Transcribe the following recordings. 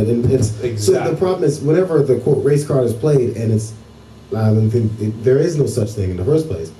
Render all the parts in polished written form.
And it's Exactly. So the problem is, whenever the quote race card is played, and it's there is no such thing in the first place.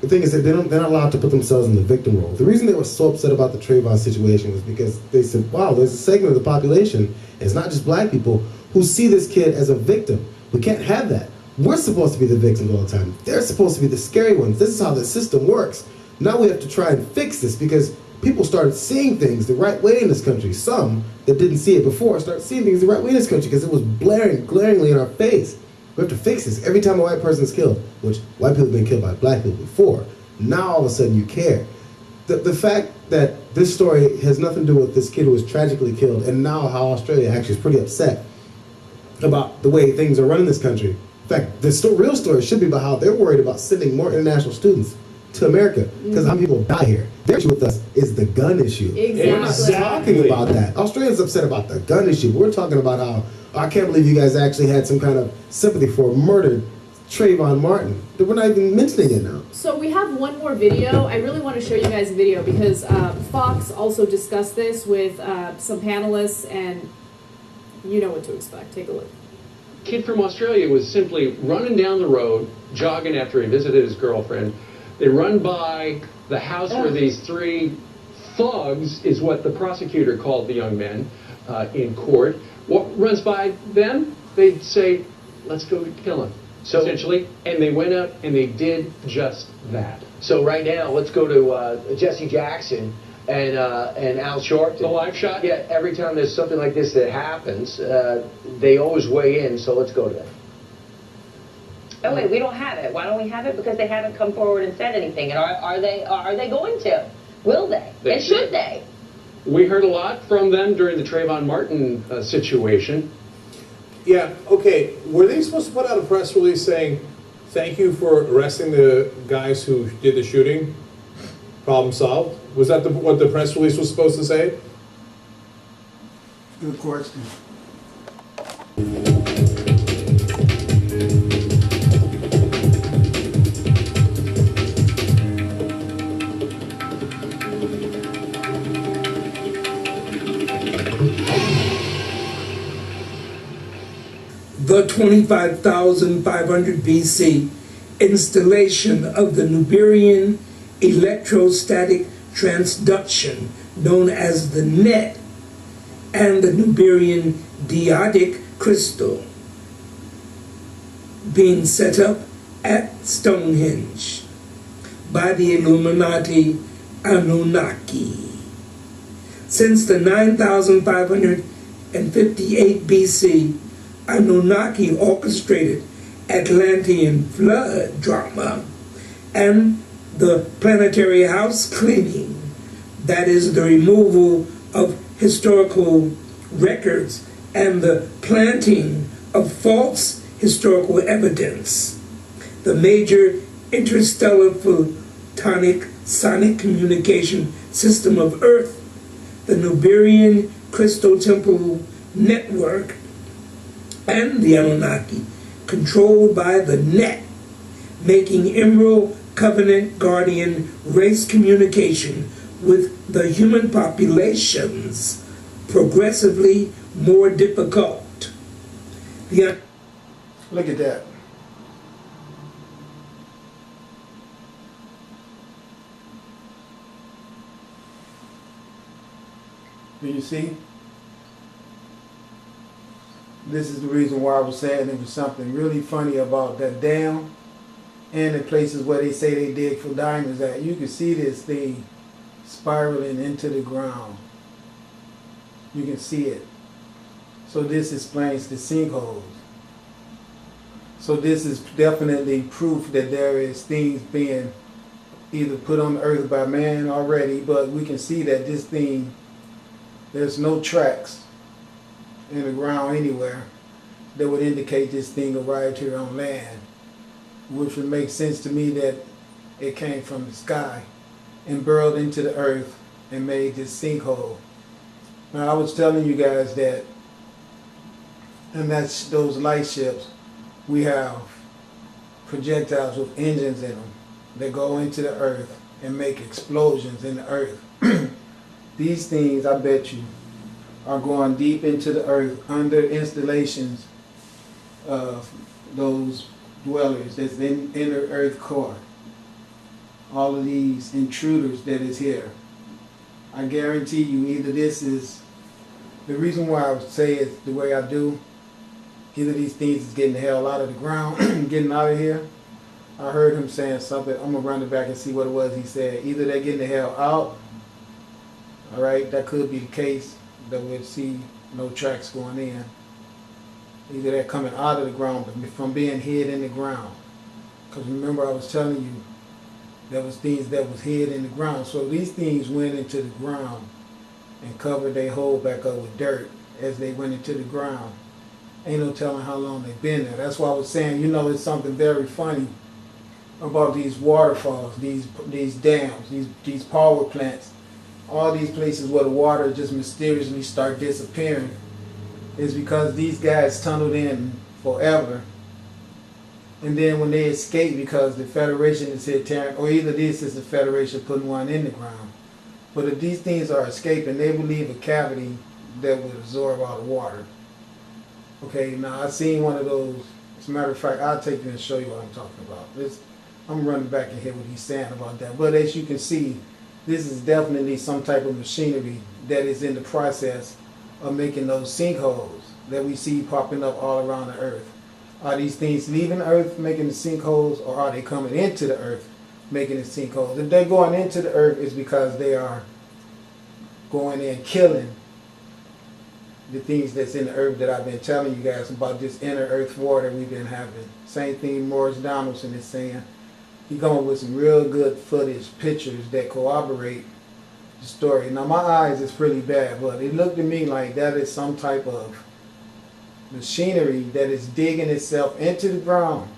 The thing is that they're not allowed to put themselves in the victim role. The reason they were so upset about the Trayvon situation was because they said, wow, there's a segment of the population, and it's not just black people, who see this kid as a victim. We can't have that. We're supposed to be the victims all the time. They're supposed to be the scary ones. This is how the system works. Now we have to try and fix this because people started seeing things the right way in this country. Some that didn't see it before started seeing things the right way in this country because it was glaringly in our face. We have to fix this. Every time a white person is killed, which white people have been killed by black people before, now all of a sudden you care. The fact that this story has nothing to do with this kid who was tragically killed, and now how Australia actually is pretty upset about the way things are run in this country. In fact, the real story should be about how they're worried about sending more international students to America because how many people die here. Their issue with us is the gun issue. Exactly. We're not talking about that. Australians upset about the gun issue. We're talking about how, I can't believe you guys actually had some kind of sympathy for murdered Trayvon Martin. We're not even mentioning it now. So we have one more video. I really want to show you guys a video because Fox also discussed this with some panelists, and you know what to expect. Take a look. Kid from Australia was simply running down the road, jogging after he visited his girlfriend. They run by the house where these three thugs, is what the prosecutor called the young men in court. What runs by them? They'd say, let's go kill him, so, essentially. And they went out and they did just that. So right now, let's go to Jesse Jackson and Al Sharpton. The live shot? Yeah, every time there's something like this that happens, they always weigh in, so let's go to that. Oh wait, we don't have it. Why don't we have it? Because they haven't come forward and said anything. And are they going to? Will they? And should they? We heard a lot from them during the Trayvon Martin situation. Yeah, okay. Were they supposed to put out a press release saying, thank you for arresting the guys who did the shooting? Problem solved? Was that what the press release was supposed to say? Good question. The 25,500 BC installation of the Nuberian electrostatic transduction known as the NET and the Nuberian diodic crystal being set up at Stonehenge by the Illuminati Anunnaki. Since the 9,558 BC, Anunnaki orchestrated Atlantean flood drama and the planetary house cleaning, that is the removal of historical records and the planting of false historical evidence. The major interstellar photonic sonic communication system of Earth, the Nuberian Crystal Temple Network, and the Anunnaki, controlled by the NET, making Emerald Covenant Guardian race communication with the human populations progressively more difficult. Look at that. Do you see? This is the reason why I was saying there was something really funny about that dam and the places where they say they dig for diamonds at. You can see this thing spiraling into the ground. You can see it. So this explains the sinkholes. So this is definitely proof that there is things being either put on the earth by man already, but we can see that this thing, there's no tracks in the ground anywhere that would indicate this thing arrived here on land, which would make sense to me that it came from the sky and burrowed into the earth and made this sinkhole. Now I was telling you guys that, and that's those light ships, we have projectiles with engines in them that go into the earth and make explosions in the earth. These things, I bet you, are going deep into the earth under installations of those dwellers that's in the earth core. All of these intruders that is here. I guarantee you either this is, the reason why I would say it the way I do, either these things is getting the hell out of the ground, getting out of here. I heard him saying something. I'm going to run it back and see what it was he said. Either they're getting the hell out, all right, that could be the case, that we'd see no tracks going in. Either they're coming out of the ground from being hid in the ground. Because remember I was telling you, there was things that was hid in the ground. So these things went into the ground and covered their hole back up with dirt as they went into the ground. Ain't no telling how long they've been there. That's why I was saying, you know, it's something very funny about these waterfalls, these dams, these power plants, all these places where the water just mysteriously start disappearing, is because these guys tunneled in forever. And then when they escape, because the Federation is here tearing, or either this is the Federation putting one in the ground. But if these things are escaping, they will leave a cavity that would absorb all the water. Okay, now I've seen one of those. As a matter of fact, I'll take you and show you what I'm talking about. I'm running back and hear what he's saying about that. But as you can see, this is definitely some type of machinery that is in the process of making those sinkholes that we see popping up all around the earth. Are these things leaving the earth making the sinkholes, or are they coming into the earth making the sinkholes? If they're going into the earth, it's because they are going in killing the things that's in the earth that I've been telling you guys about, this inner earth war that we've been having. Same thing Morris Donaldson is saying. He come up with some real good footage, pictures that corroborate the story. Now my eyes is pretty bad, but it looked to me like that is some type of machinery that is digging itself into the ground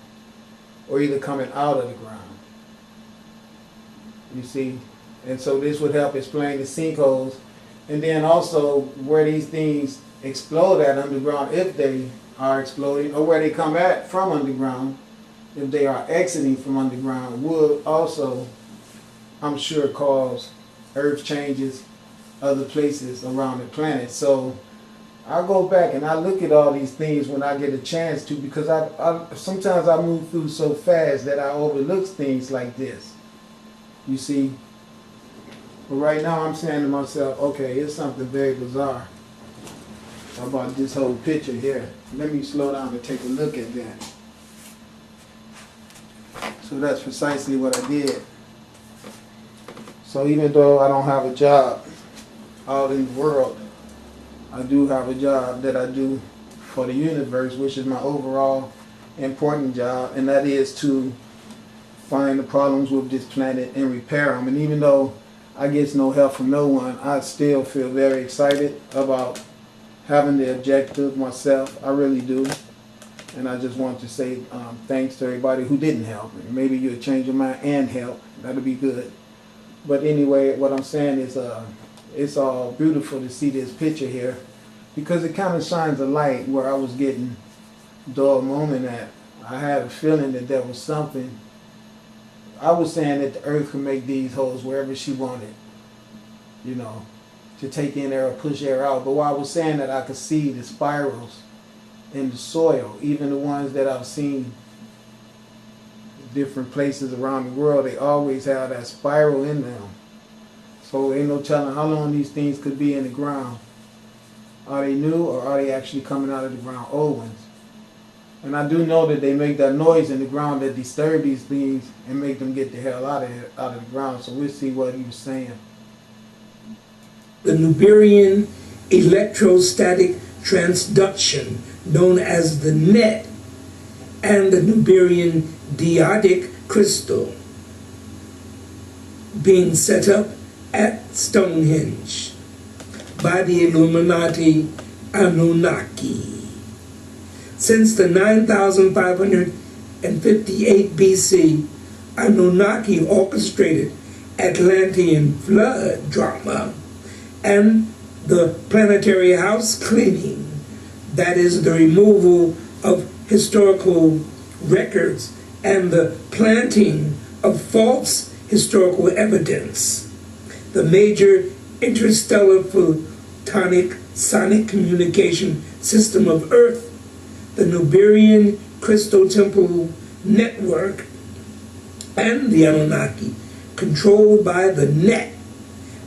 or either coming out of the ground. You see? And so this would help explain the sinkholes. And then also where these things explode at underground, if they are exploding, or where they come at from underground, if they are exiting from underground, would also, I'm sure, cause earth changes other places around the planet. So I go back and I look at all these things when I get a chance to, because I sometimes I move through so fast that I overlook things like this. You see? But right now I'm saying to myself, okay, it's something very bizarre about this whole picture here. Let me slow down and take a look at that. So that's precisely what I did. So even though I don't have a job out in the world, I do have a job that I do for the universe, which is my overall important job, and that is to find the problems with this planet and repair them. And even though I get no help from no one, I still feel very excited about having the objective myself. I really do. And I just want to say thanks to everybody who didn't help. Maybe you'll change your mind and help. That'll be good. But anyway, what I'm saying is it's all beautiful to see this picture here, because it kind of shines a light where I was getting a dull moment at. I had a feeling that there was something. I was saying that the earth could make these holes wherever she wanted, you know, to take in air or push air out. But while I was saying that, I could see the spirals in the soil, even the ones that I've seen different places around the world, they always have that spiral in them. So ain't no telling how long these things could be in the ground. Are they new, or are they actually coming out of the ground, old ones? And I do know that they make that noise in the ground that disturb these things and make them get the hell out of the ground. So we'll see what he was saying. The Nuberian electrostatic transduction, known as the NET, and the Nuberian diodic crystal being set up at Stonehenge by the Illuminati Anunnaki. Since the 9558 BC, Anunnaki orchestrated Atlantean flood drama and the planetary house cleaning, that is the removal of historical records and the planting of false historical evidence. The major interstellar photonic sonic communication system of Earth, the Nuberian Crystal Temple Network, and the Anunnaki, controlled by the Net,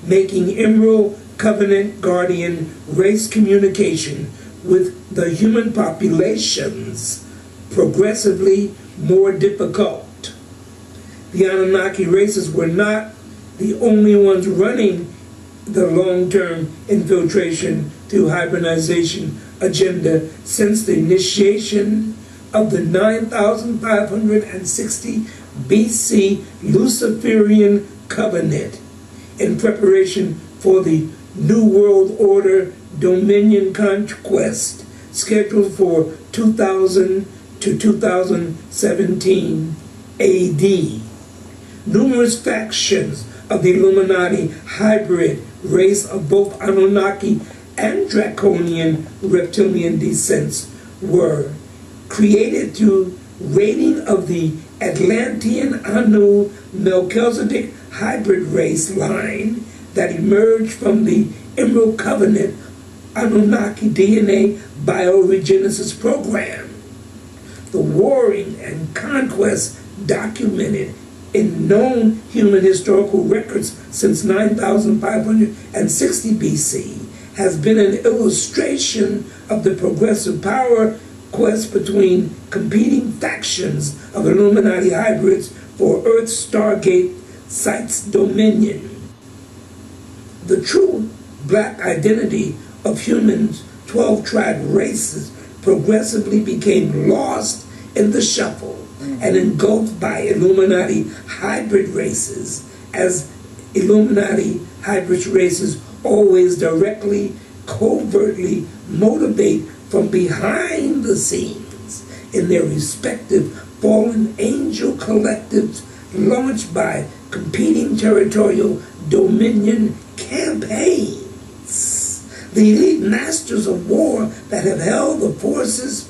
making Emerald Covenant Guardian race communication with the human populations progressively more difficult. The Anunnaki races were not the only ones running the long-term infiltration through hibernization agenda since the initiation of the 9,560 BC Luciferian Covenant in preparation for the New World Order Dominion conquest scheduled for 2000 to 2017 AD. Numerous factions of the Illuminati hybrid race of both Anunnaki and Draconian reptilian descents were created through raiding of the Atlantean Anu Melchizedek hybrid race line that emerged from the Emerald Covenant Anunnaki DNA bioregenesis program. The warring and conquest documented in known human historical records since 9,560 BC has been an illustration of the progressive power quest between competing factions of Illuminati hybrids for Earth's Stargate site's dominion. The true black identity of humans' 12-tribe races progressively became lost in the shuffle and engulfed by Illuminati hybrid races, as Illuminati hybrid races always directly, covertly motivate from behind the scenes in their respective fallen angel collectives launched by competing territorial dominion campaigns. The elite masters of war that have held the forces,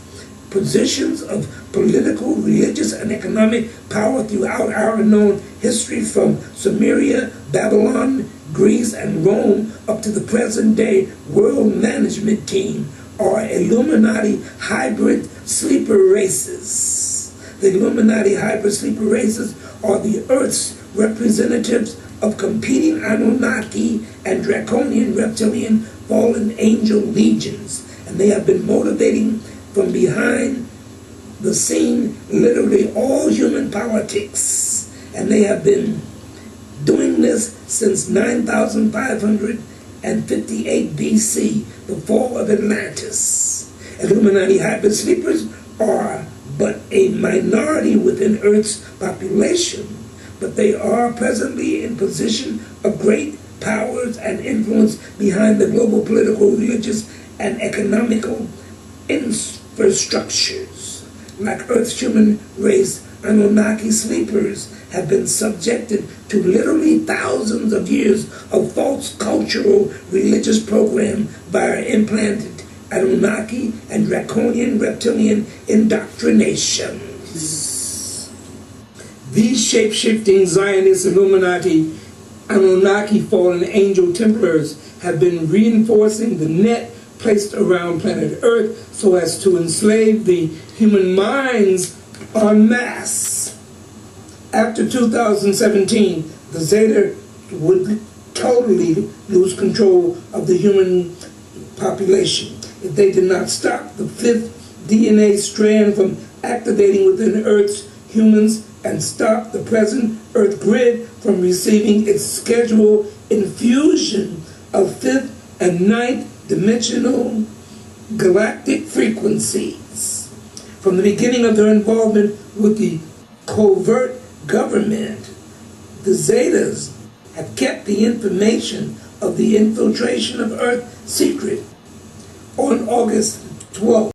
positions of political, religious, and economic power throughout our known history from Sumeria, Babylon, Greece, and Rome up to the present-day world management team are Illuminati hybrid sleeper races. The Illuminati hybrid sleeper races are the Earth's representatives of competing Anunnaki and Draconian reptilian fallen angel legions, and they have been motivating from behind the scene literally all human politics, and they have been doing this since 9,558 BC, the fall of Atlantis. Illuminati hybrid sleepers are but a minority within Earth's population, but they are presently in position of great powers and influence behind the global political, religious, and economical infrastructures. Like Earth's human race, Anunnaki sleepers have been subjected to literally thousands of years of false cultural religious program by implanted Anunnaki and Draconian reptilian indoctrinations. These shape-shifting Zionist Illuminati Anunnaki fallen angel Templars have been reinforcing the net placed around planet Earth so as to enslave the human minds en masse. After 2017, the Zeta would totally lose control of the human population if they did not stop the fifth DNA strand from activating within Earth's humans and stop the present Earth grid from receiving its scheduled infusion of fifth and ninth dimensional galactic frequencies. From the beginning of their involvement with the covert government, the Zetas have kept the information of the infiltration of Earth secret. On August 12th,